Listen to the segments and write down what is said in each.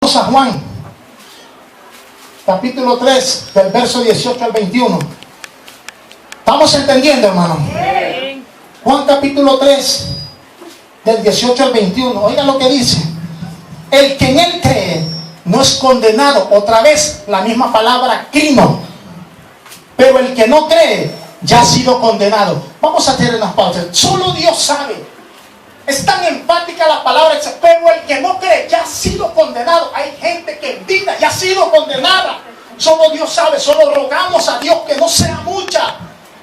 Vamos a Juan, capítulo 3, del verso 18 al 21. ¿Estamos entendiendo, hermano? Juan capítulo 3, del 18 al 21. Oiga lo que dice. El que en él cree no es condenado. Otra vez la misma palabra crino. Pero el que no cree ya ha sido condenado. Vamos a hacer unas pausas. Solo Dios sabe. Es tan enfática la palabra, pero el que no cree ya ha sido condenado. Hay gente que en vida ya ha sido condenada. Solo Dios sabe. Solo rogamos a Dios que no sea mucha.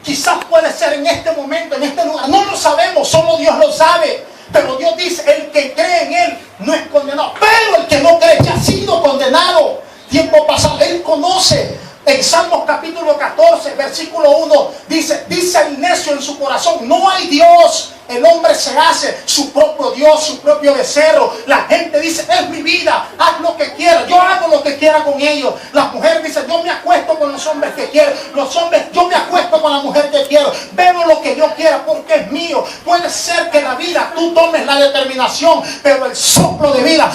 Quizás puede ser en este momento, en este lugar. No lo sabemos, solo Dios lo sabe. Pero Dios dice, el que cree en Él no es condenado. Pero el que no cree ya ha sido condenado. Tiempo pasado, Él conoce. En Salmos capítulo 14, versículo 1, dice el necio en su corazón, no hay Dios. El hombre se hace su propio Dios, su propio becerro. La gente dice, es mi vida, haz lo que quieras. Yo hago lo que quiera con ellos. La mujer dice, yo me acuesto con los hombres que quiero. Los hombres, yo me acuesto con la mujer que quiero. Veo lo que yo quiera porque es mío. Puede ser que la vida tú tomes la determinación, pero el soplo de vida,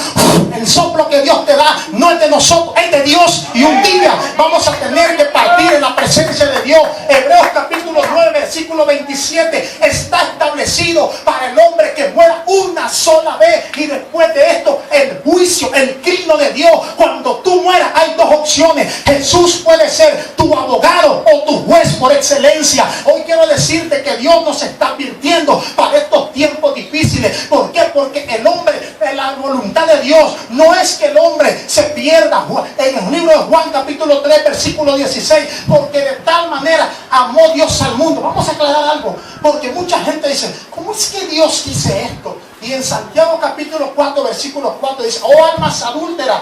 el soplo que Dios te da, no es de nosotros, es de Dios. Y un día vamos a tener que partir en la presencia de Dios. Hebreos capítulo 9, versículo 27, está establecido para el hombre que muera una sola vez, y después de esto el juicio, el crino de Dios. Cuando tú mueras hay dos opciones. Jesús puede ser tu abogado o tu juez por excelencia. Hoy quiero decirte que Dios nos está advirtiendo para estos tiempos difíciles. ¿Por qué? Porque el hombre, la voluntad de Dios no es que el hombre se pierda. En el libro de Juan capítulo 3 versículo 16, porque de tal manera amó Dios al mundo. Vamos a aclarar algo, porque mucha gente dice, ¿cómo es que Dios dice esto? Y en Santiago capítulo 4 versículo 4 dice, oh almas adúlteras,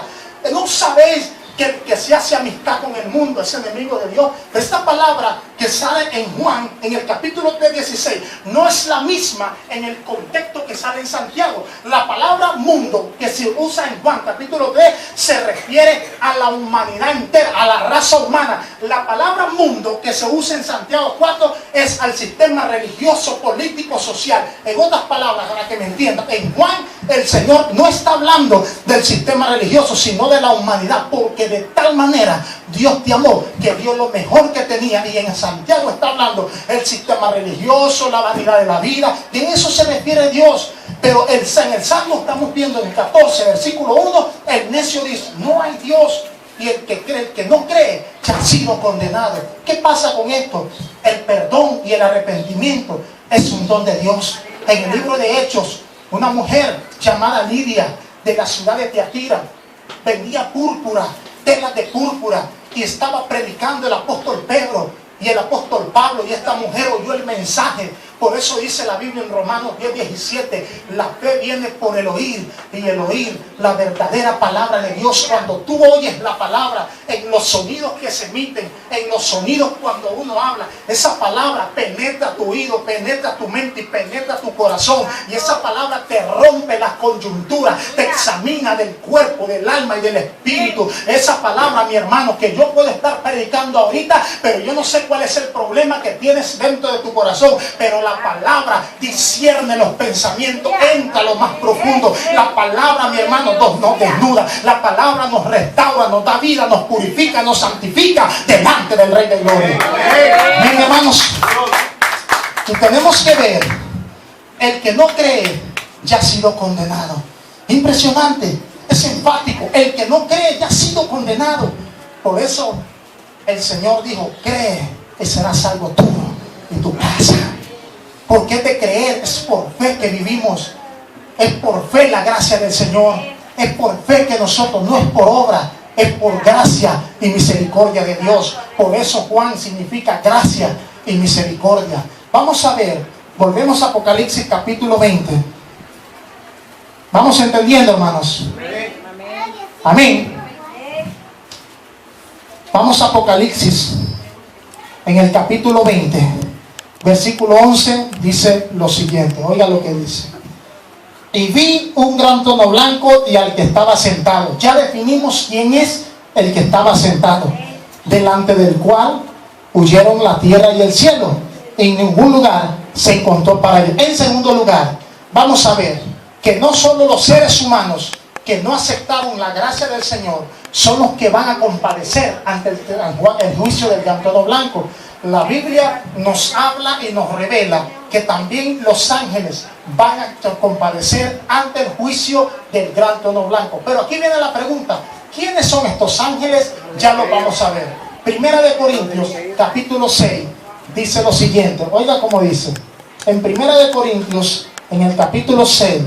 ¿no sabéis que el que se hace amistad con el mundo es enemigo de Dios? Pero esta palabra que sale en Juan, en el capítulo 3, 16, no es la misma en el contexto que sale en Santiago. La palabra mundo que se usa en Juan capítulo 3 se refiere a la humanidad entera, a la raza humana. La palabra mundo que se usa en Santiago 4 es al sistema religioso, político, social. En otras palabras, para que me entiendan, en Juan el Señor no está hablando del sistema religioso, sino de la humanidad, porque de tal manera Dios te amó que dio lo mejor que tenía. Y en Santiago está hablando el sistema religioso, la vanidad de la vida, y en eso se refiere Dios. Pero en el Salmo estamos viendo en el 14 versículo 1, el necio dice, no hay Dios. Y el que cree, el que no cree, ya ha sido condenado. ¿Qué pasa con esto? El perdón y el arrepentimiento es un don de Dios. En el libro de Hechos, una mujer llamada Lidia, de la ciudad de Tiatira, vendía púrpura, telas de púrpura, y estaba predicando el apóstol Pedro y el apóstol Pablo, y esta mujer oyó el mensaje. Por eso dice la Biblia en Romanos 10, 17, la fe viene por el oír, y el oír la verdadera palabra de Dios. Cuando tú oyes la palabra, en los sonidos que se emiten, en los sonidos cuando uno habla, esa palabra penetra tu oído, penetra tu mente y penetra tu corazón, y esa palabra te rompe las coyunturas, te examina del cuerpo, del alma y del espíritu. Esa palabra, mi hermano, que yo puedo estar predicando ahorita, pero yo no sé cuál es el problema que tienes dentro de tu corazón, pero la palabra discierne los pensamientos, entra a lo más profundo. La palabra, mi hermano, nos desnuda. La palabra nos restaura, nos da vida, nos purifica, nos santifica delante del Rey de Gloria. Mis hermanos, y tenemos que ver, el que no cree ya ha sido condenado. Impresionante, es enfático. El que no cree ya ha sido condenado. Por eso el Señor dijo, cree y serás salvo tú y tu casa. ¿Por qué de creer? Es por fe que vivimos. Es por fe la gracia del Señor. Es por fe que nosotros, no es por obra, es por gracia y misericordia de Dios. Por eso Juan significa gracia y misericordia. Vamos a ver, volvemos a Apocalipsis capítulo 20. Vamos entendiendo, hermanos. Amén. Vamos a Apocalipsis en el capítulo 20. Versículo 11 dice lo siguiente. Oiga lo que dice. Y vi un gran trono blanco y al que estaba sentado. Ya definimos quién es el que estaba sentado, delante del cual huyeron la tierra y el cielo. En ningún lugar se encontró para ellos. En segundo lugar, vamos a ver que no solo los seres humanos que no aceptaron la gracia del Señor son los que van a comparecer ante el juicio del gran trono blanco. La Biblia nos habla y nos revela que también los ángeles van a comparecer ante el juicio del gran trono blanco. Pero aquí viene la pregunta: ¿quiénes son estos ángeles? Ya lo vamos a ver. Primera de Corintios, capítulo 6, dice lo siguiente. Oiga cómo dice. En Primera de Corintios, en el capítulo 6,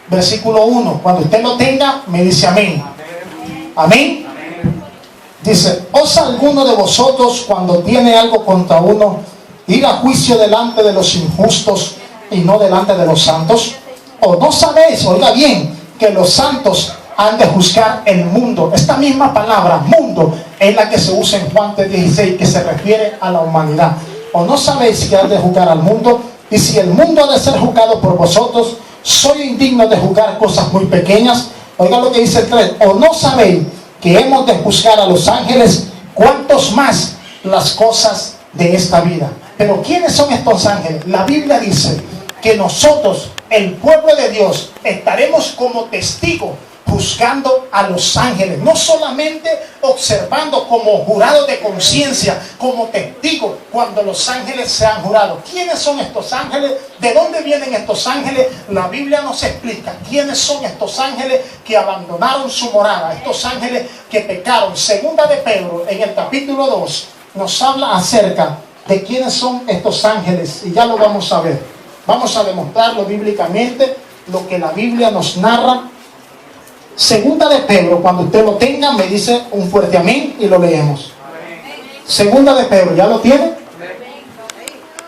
versículo 1. Cuando usted lo tenga, me dice amén. Amén. Dice: ¿osa alguno de vosotros, cuando tiene algo contra uno, ir a juicio delante de los injustos y no delante de los santos? ¿O no sabéis, oiga bien, que los santos han de juzgar el mundo? Esta misma palabra, mundo, es la que se usa en Juan 3:16, que se refiere a la humanidad. ¿O no sabéis que han de juzgar al mundo? Y si el mundo ha de ser juzgado por vosotros, ¿soy indigno de juzgar cosas muy pequeñas? Oiga lo que dice el 3. ¿O no sabéis que hemos de juzgar a los ángeles? ¿Cuántos más las cosas de esta vida? Pero ¿quiénes son estos ángeles? La Biblia dice que nosotros, el pueblo de Dios, estaremos como testigos juzgando a los ángeles, no solamente observando como jurado de conciencia, como testigo cuando los ángeles sean jurados. ¿Quiénes son estos ángeles? ¿De dónde vienen estos ángeles? La Biblia nos explica quiénes son estos ángeles que abandonaron su morada, estos ángeles que pecaron. Segunda de Pedro, en el capítulo 2, nos habla acerca de quiénes son estos ángeles, y ya lo vamos a ver. Vamos a demostrarlo bíblicamente, lo que la Biblia nos narra. Segunda de Pedro, cuando usted lo tenga, me dice un fuerte amén y lo leemos. Segunda de Pedro, ¿ya lo tiene?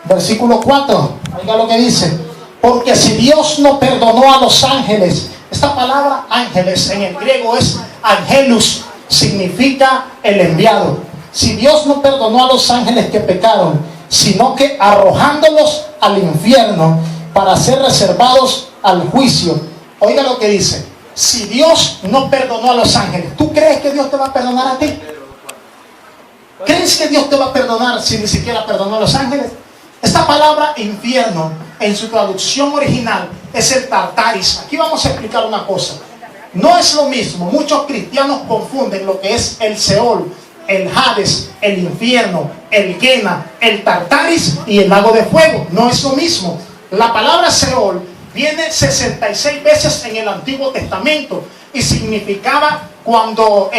Versículo 4, oiga lo que dice: porque si Dios no perdonó a los ángeles, esta palabra ángeles en el griego es angelus, significa el enviado. Si Dios no perdonó a los ángeles que pecaron, sino que arrojándolos al infierno para ser reservados al juicio. Oiga lo que dice: si Dios no perdonó a los ángeles, ¿tú crees que Dios te va a perdonar a ti? ¿Crees que Dios te va a perdonar si ni siquiera perdonó a los ángeles? Esta palabra infierno, en su traducción original, es el Tartaris. Aquí vamos a explicar una cosa. No es lo mismo. Muchos cristianos confunden lo que es el Seol, el Hades, el infierno, el Gena, el Tartaris y el lago de fuego. No es lo mismo. La palabra Seol viene 66 veces en el Antiguo Testamento y significaba cuando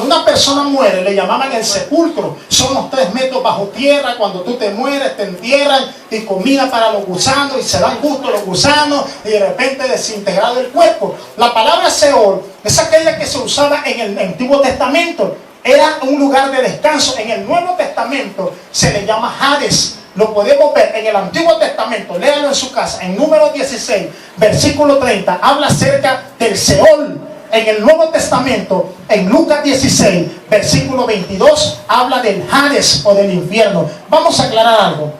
una persona muere, le llamaban el sepulcro. Son los 3 metros bajo tierra. Cuando tú te mueres, te entierran y comida para los gusanos, y se dan gusto los gusanos, y de repente desintegrado el cuerpo. La palabra Seol es aquella que se usaba en el Antiguo Testamento. Era un lugar de descanso. En el Nuevo Testamento se le llama Hades. Lo podemos ver en el Antiguo Testamento. Léalo en su casa. En Números 16, versículo 30, habla acerca del Seol. En el Nuevo Testamento, en Lucas 16, versículo 22, habla del Hades o del infierno. Vamos a aclarar algo.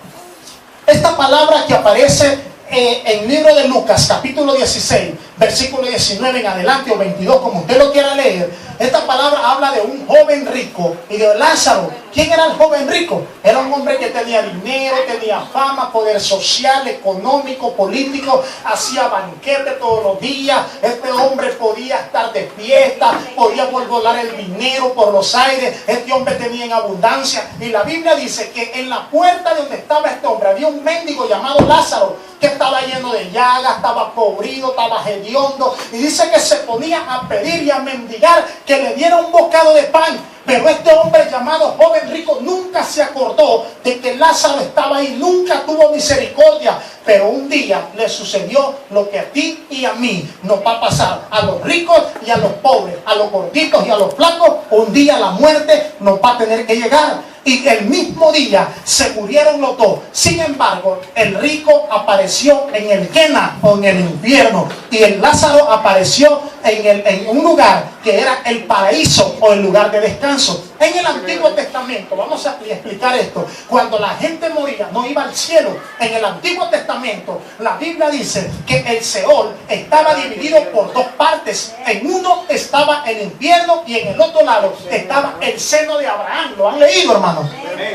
Esta palabra que aparece en el libro de Lucas, capítulo 16, versículo 19 en adelante, o 22, como usted lo quiera leer, esta palabra habla de un joven rico y de Lázaro. ¿Quién era el joven rico? Era un hombre que tenía dinero, tenía fama, poder social, económico, político, hacía banquetes todos los días. Este hombre podía estar de fiesta, podía volar el dinero por los aires. Este hombre tenía en abundancia, y la Biblia dice que en la puerta de donde estaba este hombre había un mendigo llamado Lázaro, que estaba lleno de llagas, estaba podrido, estaba hediondo, y dice que se ponía a pedir y a mendigar que le diera un bocado de pan. Pero este hombre llamado joven rico nunca se acordó de que Lázaro estaba ahí, nunca tuvo misericordia. Pero un día le sucedió lo que a ti y a mí nos va a pasar, a los ricos y a los pobres, a los gorditos y a los flacos. Un día la muerte nos va a tener que llegar, y el mismo día se murieron los dos. Sin embargo, el rico apareció en el Gena o en el infierno, y el Lázaro apareció en un lugar que era el paraíso o el lugar de descanso. En el Antiguo Testamento, vamos a explicar esto, cuando la gente moría no iba al cielo. En el Antiguo Testamento la Biblia dice que el Seol estaba dividido por 2 partes. En uno estaba el infierno y en el otro lado estaba el seno de Abraham. ¿Lo han leído, hermanos?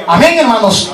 Amén, hermanos.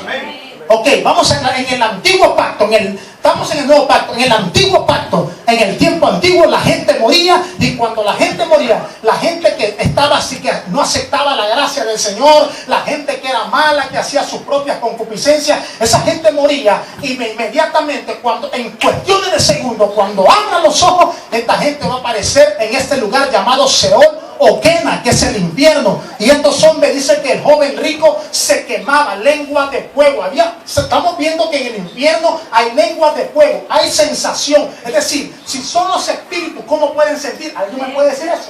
Ok, vamos en el antiguo pacto, estamos en el nuevo pacto. En el antiguo pacto, en el tiempo antiguo, la gente moría, y cuando la gente moría, la gente que estaba así, que no aceptaba la gracia del Señor, la gente que era mala, que hacía sus propias concupiscencias, esa gente moría, y inmediatamente, en cuestiones de segundos, cuando abran los ojos, esta gente va a aparecer en este lugar llamado Seol o Quena, que es el infierno. Y estos hombres dicen que el joven rico se quemaba, lengua de fuego. Estamos viendo que en el infierno hay lenguas de fuego, hay sensación. Es decir, si son los espíritus, ¿cómo pueden sentir? ¿Alguien me puede decir eso?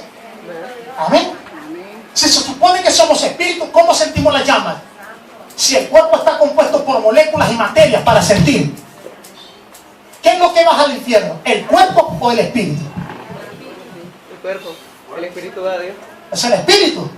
Amén. Si se supone que somos espíritus, ¿cómo sentimos las llamas? Si el cuerpo está compuesto por moléculas y materias para sentir. ¿Qué es lo que baja al infierno? ¿El cuerpo o el espíritu? El cuerpo. El espíritu de Dios. Es el espíritu.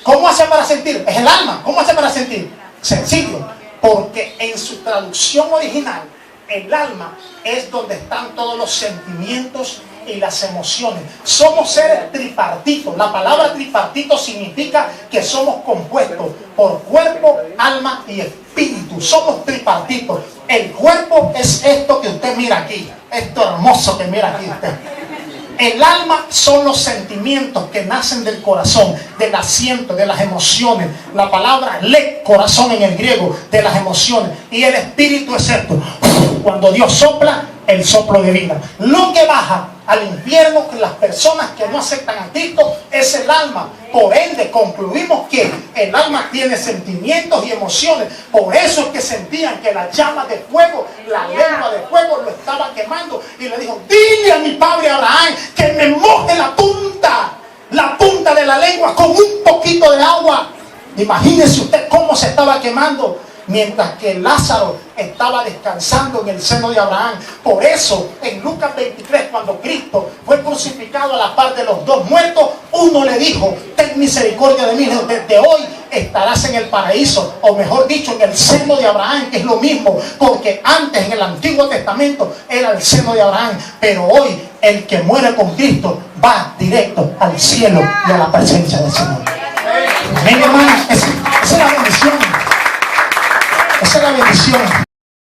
¿Cómo hace para sentir? Es el alma. ¿Cómo hace para sentir? Sencillo. Porque en su traducción original, el alma es donde están todos los sentimientos y las emociones. Somos seres tripartitos. La palabra tripartito significa que somos compuestos por cuerpo, alma y espíritu. Somos tripartitos. El cuerpo es esto que usted mira aquí. Esto hermoso que mira aquí usted. El alma son los sentimientos que nacen del corazón, del asiento, de las emociones. La palabra le, corazón en el griego, de las emociones. Y el espíritu es esto. Cuando Dios sopla, el soplo de vida. Lo que baja al infierno, que las personas que no aceptan a Cristo, es el alma. Por ende, concluimos que el alma tiene sentimientos y emociones. Por eso es que sentían que la llama de fuego, la lengua de fuego, lo estaba quemando. Y le dijo: dile a mi padre Abraham que me moje la punta de la lengua con un poquito de agua. Imagínese usted cómo se estaba quemando, mientras que Lázaro estaba descansando en el seno de Abraham. Por eso, en Lucas 23, cuando Cristo fue crucificado a la par de los dos muertos, uno le dijo: ten misericordia de mí, desde hoy estarás en el paraíso, o mejor dicho, en el seno de Abraham, que es lo mismo, porque antes, en el Antiguo Testamento, era el seno de Abraham, pero hoy el que muere con Cristo va directo al cielo y a la presencia del Señor. Amén, hermano. Esa es la bendición. Esa es la bendición.